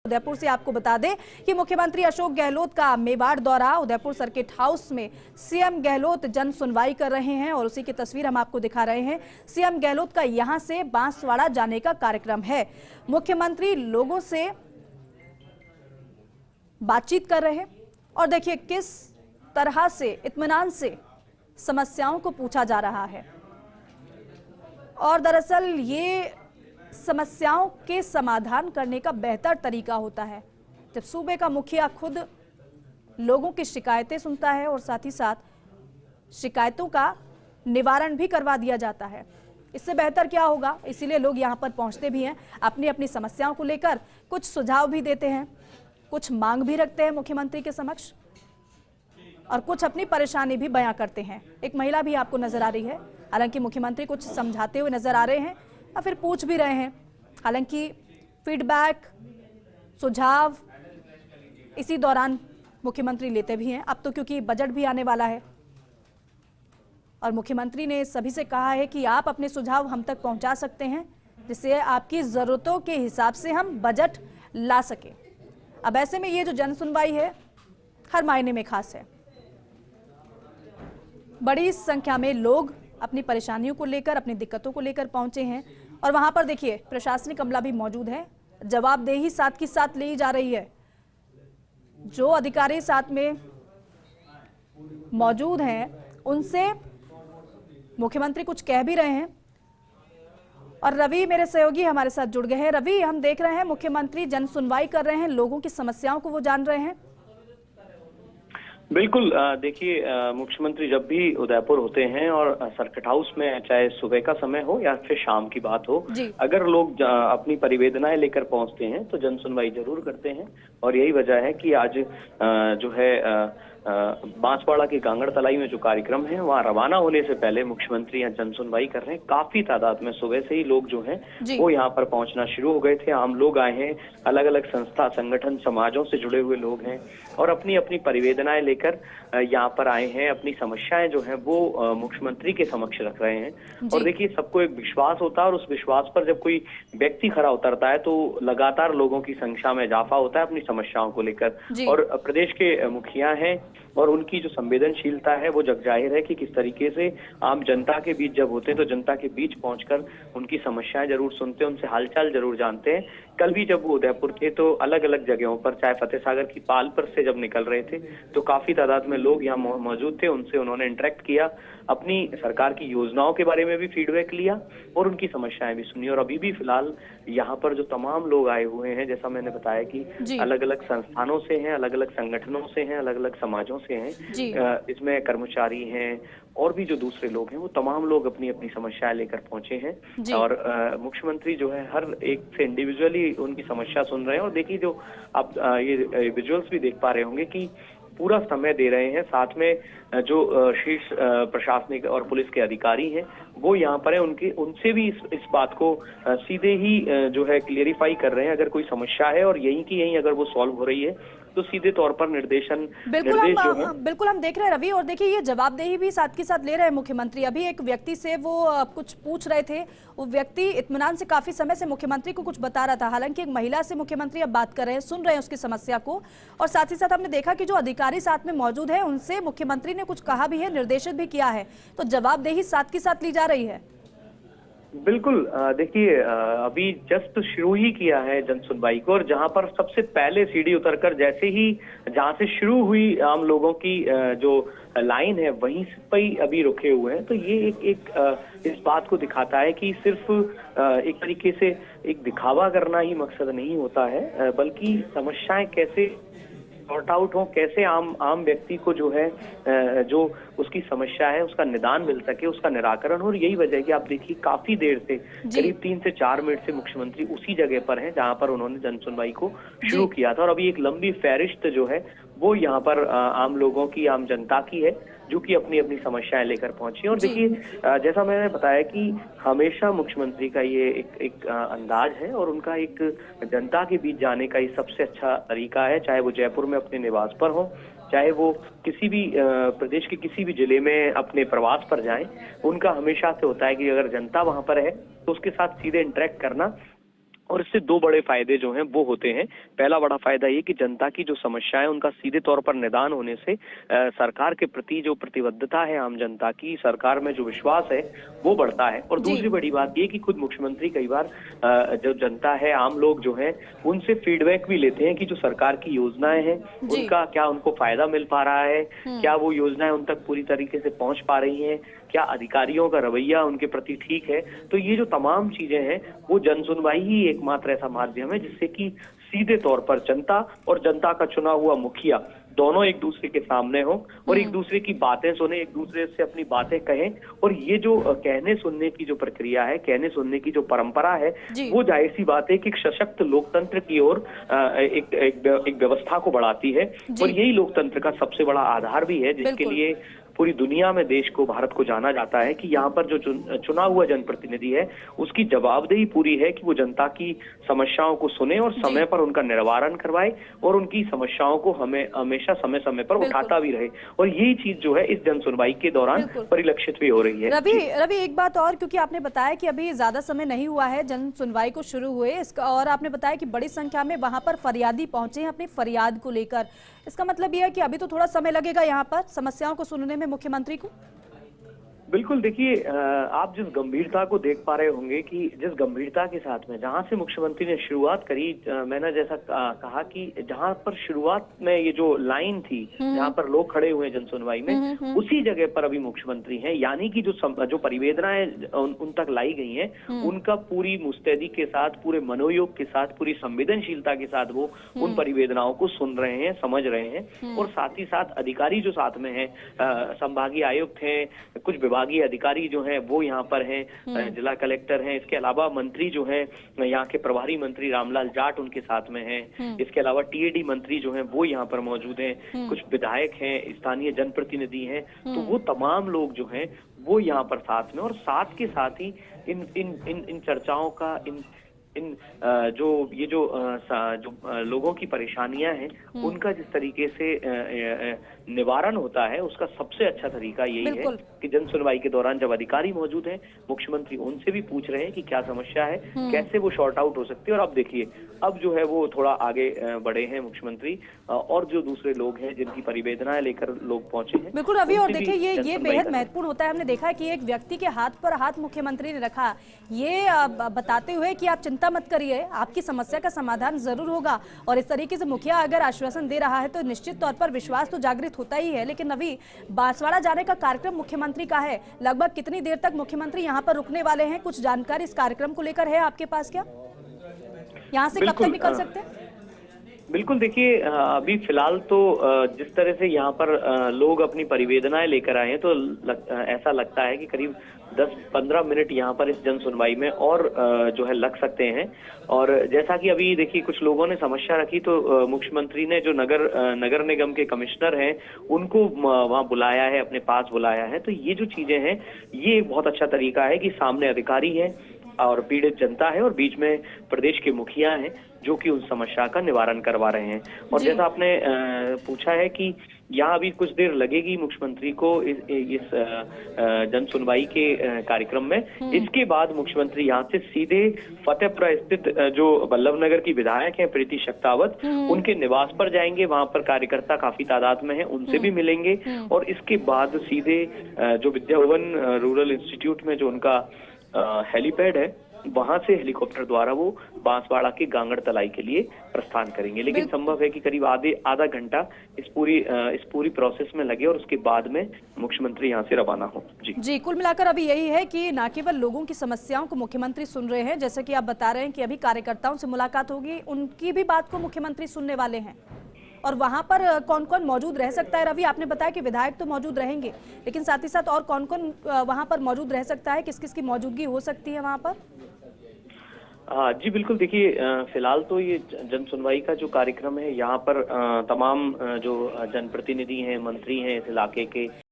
उदयपुर से आपको बता दें कि मुख्यमंत्री अशोक गहलोत का मेवाड़ दौरा, उदयपुर सर्किट हाउस में सीएम गहलोत जन सुनवाई कर रहे हैं और उसी की तस्वीर हम आपको दिखा रहे हैं। सीएम गहलोत का यहां से बांसवाड़ा जाने का कार्यक्रम है। मुख्यमंत्री लोगों से बातचीत कर रहे हैं और देखिए किस तरह से इत्मीनान से समस्याओं को पूछा जा रहा है। और दरअसल ये समस्याओं के समाधान करने का बेहतर तरीका होता है जब सूबे का मुखिया खुद लोगों की शिकायतें सुनता है और साथ ही साथ शिकायतों का निवारण भी करवा दिया जाता है। इससे बेहतर क्या होगा, इसीलिए लोग यहां पर पहुंचते भी हैं, अपनी अपनी समस्याओं को लेकर कुछ सुझाव भी देते हैं, कुछ मांग भी रखते हैं मुख्यमंत्री के समक्ष और कुछ अपनी परेशानी भी बयां करते हैं। एक महिला भी आपको नजर आ रही है, हालांकि मुख्यमंत्री कुछ समझाते हुए नजर आ रहे हैं या फिर पूछ भी रहे हैं। हालांकि फीडबैक, सुझाव इसी दौरान मुख्यमंत्री लेते भी हैं। अब तो क्योंकि बजट भी आने वाला है और मुख्यमंत्री ने सभी से कहा है कि आप अपने सुझाव हम तक पहुंचा सकते हैं जिससे आपकी जरूरतों के हिसाब से हम बजट ला सके। अब ऐसे में ये जो जन सुनवाई है हर मायने में खास है। बड़ी संख्या में लोग अपनी परेशानियों को लेकर, अपनी दिक्कतों को लेकर पहुंचे हैं और वहां पर देखिए प्रशासनिक अमला भी मौजूद है। जवाबदेही साथ की साथ ली जा रही है। जो अधिकारी साथ में मौजूद हैं उनसे मुख्यमंत्री कुछ कह भी रहे हैं। और रवि मेरे सहयोगी हमारे साथ जुड़ गए हैं। रवि, हम देख रहे हैं मुख्यमंत्री जन सुनवाई कर रहे हैं, लोगों की समस्याओं को वो जान रहे हैं। बिल्कुल, देखिए मुख्यमंत्री जब भी उदयपुर होते हैं और सर्किट हाउस में, चाहे सुबह का समय हो या फिर शाम की बात हो, अगर लोग अपनी परिवेदनाएं लेकर पहुंचते हैं तो जन सुनवाई जरूर करते हैं। और यही वजह है कि आज जो है बांसवाड़ा के गांगड़ तलाई में जो कार्यक्रम है वहाँ रवाना होने से पहले मुख्यमंत्री यहाँ जन सुनवाई कर रहे हैं। काफी तादाद में सुबह से ही लोग जो हैं वो यहाँ पर पहुंचना शुरू हो गए थे। आम लोग आए हैं, अलग अलग संस्था, संगठन, समाजों से जुड़े हुए लोग हैं और अपनी अपनी परिवेदनाएं लेकर यहाँ पर आए हैं। अपनी समस्याएं जो है वो मुख्यमंत्री के समक्ष रख रहे हैं। और देखिए सबको एक विश्वास होता है और उस विश्वास पर जब कोई व्यक्ति खड़ा उतरता है तो लगातार लोगों की संख्या में इजाफा होता है अपनी समस्याओं को लेकर। और प्रदेश के मुखिया हैं और उनकी जो संवेदनशीलता है वो जग जाहिर है कि किस तरीके से आम जनता के बीच जब होते हैं तो जनता के बीच पहुंचकर उनकी समस्याएं जरूर सुनते हैं, उनसे हालचाल जरूर जानते हैं। कल भी जब वो उदयपुर थे तो अलग अलग जगहों पर, चाहे फतेह सागर की पाल पर से जब निकल रहे थे तो काफी तादाद में लोग यहाँ मौजूद थे। उनसे उन्होंने इंटरेक्ट किया, अपनी सरकार की योजनाओं के बारे में भी फीडबैक लिया और उनकी समस्याएं भी सुनी। और अभी भी फिलहाल यहाँ पर जो तमाम लोग आए हुए हैं, जैसा मैंने बताया कि अलग अलग संस्थानों से हैं, अलग अलग संगठनों से हैं, अलग अलग समाजों से हैं, इसमें कर्मचारी हैं और भी जो दूसरे लोग हैं, वो तमाम लोग अपनी अपनी समस्याएं लेकर पहुंचे हैं। और मुख्यमंत्री जो है हर एक से इंडिविजुअली उनकी समस्या सुन रहे हैं। और देखिए जो आप ये विजुअल्स भी देख पा रहे होंगे कि पूरा समय दे रहे हैं। साथ में जो शीर्ष प्रशासनिक और पुलिस के अधिकारी हैं वो यहाँ पर है, उनसे भी इस बात को सीधे ही जो है क्लियरिफाई कर रहे हैं। अगर कोई समस्या है और यहीं की यहीं अगर वो सॉल्व हो रही है तो सीधे तौर पर निर्देश बिल्कुल हम देख रहे हैं रवि। और देखिए ये जवाबदेही भी साथ के साथ ले रहे हैं मुख्यमंत्री। अभी एक व्यक्ति से वो कुछ पूछ रहे थे, वो व्यक्ति इत्मीनान से काफी समय से मुख्यमंत्री को कुछ बता रहा था। हालांकि एक महिला से मुख्यमंत्री अब बात कर रहे हैं, सुन रहे हैं उसकी समस्या को। और साथ ही साथ हमने देखा कि जो अधिकारी साथ में मौजूद है उनसे मुख्यमंत्री ने कुछ कहा भी है, निर्देशित भी किया है। तो जवाबदेही साथ के साथ ली जा रही है। बिल्कुल, देखिए अभी जस्ट शुरू ही किया है जन सुनवाई को और जहां पर सबसे पहले सीढ़ी उतरकर जैसे ही जहां से शुरू हुई आम लोगों की जो लाइन है वहीं पर ही अभी रुके हुए हैं। तो ये एक इस बात को दिखाता है कि सिर्फ एक तरीके से एक दिखावा करना ही मकसद नहीं होता है, बल्कि समस्याएं कैसे सॉर्ट आउट हो, कैसे आम व्यक्ति को जो है जो उसकी समस्या है उसका निदान मिल सके, उसका निराकरण हो। और यही वजह है कि आप देखिए काफी देर से, करीब 3 से 4 मिनट से मुख्यमंत्री उसी जगह पर हैं जहां पर उन्होंने जन सुनवाई को शुरू किया था। और अभी एक लंबी फहरिस्त जो है वो यहाँ पर आम लोगों की, आम जनता की है जो कि अपनी अपनी समस्याएं लेकर पहुंची। और देखिए जैसा मैंने बताया कि हमेशा मुख्यमंत्री का ये एक अंदाज है और उनका एक जनता के बीच जाने का ये सबसे अच्छा तरीका है। चाहे वो जयपुर में अपने निवास पर हो, चाहे वो किसी भी प्रदेश के किसी भी जिले में अपने प्रवास पर जाएं, उनका हमेशा से होता है कि अगर जनता वहां पर है तो उसके साथ सीधे इंटरेक्ट करना और इससे दो बड़े फायदे जो हैं वो होते हैं। पहला बड़ा फायदा ये कि जनता की जो समस्याएं उनका सीधे तौर पर निदान होने से सरकार के प्रति जो प्रतिबद्धता है आम जनता की, सरकार में जो विश्वास है वो बढ़ता है। और दूसरी बड़ी बात ये कि खुद मुख्यमंत्री कई बार जो जनता है, आम लोग जो हैं, उनसे फीडबैक भी लेते हैं कि जो सरकार की योजनाएं हैं उनका क्या उनको फायदा मिल पा रहा है, क्या वो योजनाएं उन तक पूरी तरीके से पहुंच पा रही हैं, क्या अधिकारियों का रवैया उनके प्रति ठीक है। तो ये जो तमाम चीजें हैं वो जन सुनवाई ही एकमात्र ऐसा माध्यम है जिससे कि सीधे तौर पर जनता और जनता का चुना हुआ मुखिया दोनों एक दूसरे के सामने हो और एक दूसरे की बातें सुने, एक दूसरे से अपनी बातें कहें। और ये जो कहने सुनने की जो प्रक्रिया है, कहने सुनने की जो परंपरा है, वो जाहिर सी बात है कि एक सशक्त लोकतंत्र की ओर एक व्यवस्था को बढ़ाती है। और यही लोकतंत्र का सबसे बड़ा आधार भी है, जिसके लिए पूरी दुनिया में देश को, भारत को जाना जाता है कि यहाँ पर जो चुना हुआ जनप्रतिनिधि है उसकी जवाबदेही पूरी है कि वो जनता की समस्याओं को सुने और समय पर उनका निवारण करवाए और उनकी समस्याओं को हमें हमेशा समय समय पर उठाता भी रहे। और यही चीज जो है इस जन सुनवाई के दौरान परिलक्षित भी हो रही है। रवि एक बात और, क्योंकि आपने बताया कि अभी ज्यादा समय नहीं हुआ है जन सुनवाई को शुरू हुए, इसका और आपने बताया कि बड़ी संख्या में वहां पर फरियादी पहुंचे हैं अपनी फरियाद को लेकर, इसका मतलब यह है कि अभी तो थोड़ा समय लगेगा यहाँ पर समस्याओं को सुनने में मुख्यमंत्री को। बिल्कुल, देखिए आप जिस गंभीरता को देख पा रहे होंगे कि जिस गंभीरता के साथ में जहां से मुख्यमंत्री ने शुरुआत करी, मैंने जैसा कहा कि जहां पर शुरुआत में ये जो लाइन थी जहां पर लोग खड़े हुए जन सुनवाई में, उसी जगह पर अभी मुख्यमंत्री हैं। यानी कि जो परिवेदनाएं उन तक लाई गई हैं उनका पूरी मुस्तैदी के साथ, पूरे मनोयोग के साथ, पूरी संवेदनशीलता के साथ वो उन परिवेदनाओं को सुन रहे हैं, समझ रहे हैं। और साथ ही साथ अधिकारी जो साथ में है, संभागीय आयुक्त हैं, कुछ विभागीय अधिकारी जो हैं वो यहाँ पर हैं, जिला कलेक्टर हैं, इसके अलावा मंत्री जो हैं, यहाँ के प्रभारी मंत्री रामलाल जाट उनके साथ में हैं, इसके अलावा टीएडी मंत्री जो हैं वो यहाँ पर मौजूद हैं, कुछ विधायक हैं, स्थानीय जनप्रतिनिधि हैं। तो वो तमाम लोग जो हैं वो यहाँ पर साथ में, और साथ के साथ ही इन चर्चाओं का, जो लोगों की परेशानियां हैं उनका जिस तरीके से निवारण होता है, उसका सबसे अच्छा तरीका यही है कि जन सुनवाई के दौरान जब अधिकारी मौजूद हैं, मुख्यमंत्री उनसे भी पूछ रहे हैं कि क्या समस्या है, कैसे वो शॉर्ट आउट हो सकती है। और अब देखिए, अब जो है वो थोड़ा आगे बढ़े हैं मुख्यमंत्री, और जो दूसरे लोग हैं जिनकी परिवेदनाएं लेकर लोग पहुंचे हैं। बिल्कुल रवि, और देखिए ये बेहद महत्वपूर्ण होता है। हमने देखा है कि एक व्यक्ति के हाथ पर हाथ मुख्यमंत्री ने रखा, ये बताते हुए कि आप चिंता मत करिए, आपकी समस्या का समाधान जरूर होगा। और इस तरीके से मुखिया अगर आश्वासन दे रहा है तो निश्चित तौर पर विश्वास तो जागृत होता ही है। लेकिन अभी बांसवाड़ा जाने का कार्यक्रम मुख्यमंत्री का है, लगभग कितनी देर तक मुख्यमंत्री यहाँ पर रुकने वाले हैं, कुछ जानकारी इस कार्यक्रम को लेकर है आपके पास क्या? यहाँ से कब तक निकल सकते हैं? बिल्कुल, देखिए अभी फिलहाल तो जिस तरह से यहाँ पर लोग अपनी परिवेदनाएं लेकर आए हैं, तो ऐसा लगता है कि करीब 10-15 मिनट यहाँ पर इस जन सुनवाई में और जो है लग सकते हैं। और जैसा कि अभी देखिए कुछ लोगों ने समस्या रखी, तो मुख्यमंत्री ने जो नगर निगम के कमिश्नर हैं उनको वहाँ बुलाया है, अपने पास बुलाया है। तो ये जो चीजें हैं, ये एक बहुत अच्छा तरीका है कि सामने अधिकारी है और पीड़ित जनता है और बीच में प्रदेश के मुखिया हैं जो कि उस समस्या का निवारण करवा रहे हैं। और जैसा आपने पूछा है कि यहाँ अभी कुछ देर लगेगी मुख्यमंत्री को इस जन सुनवाई के कार्यक्रम में। इसके बाद मुख्यमंत्री यहाँ से सीधे फतेहपुरा स्थित जो वल्लभ नगर की विधायक हैं प्रीति शक्तावत, उनके निवास पर जाएंगे। वहां पर कार्यकर्ता काफी तादाद में हैं, उनसे भी मिलेंगे। और इसके बाद सीधे जो विद्या भवन रूरल इंस्टीट्यूट में जो उनका हेलीपैड है, वहां से हेलीकॉप्टर द्वारा वो बांसवाड़ा के गांगड़ तलाई के लिए प्रस्थान करेंगे। लेकिन संभव है कि करीब आधा घंटा इस पूरी प्रोसेस में लगे और उसके बाद में मुख्यमंत्री यहाँ से रवाना हो। जी, कुल मिलाकर अभी यही है कि न केवल लोगों की समस्याओं को मुख्यमंत्री सुन रहे हैं, जैसे कि आप बता रहे हैं कि अभी कार्यकर्ताओं से मुलाकात होगी, उनकी भी बात को मुख्यमंत्री सुनने वाले हैं। और वहां पर कौन कौन मौजूद रह सकता है रवि? आपने बताया कि विधायक तो मौजूद रहेंगे, लेकिन साथ ही साथ और कौन कौन वहां पर मौजूद रह सकता है, किस किस की मौजूदगी हो सकती है वहां पर? जी बिल्कुल, देखिए फिलहाल तो ये जन सुनवाई का जो कार्यक्रम है, यहाँ पर तमाम जो जनप्रतिनिधि हैं, मंत्री हैं इस इलाके के,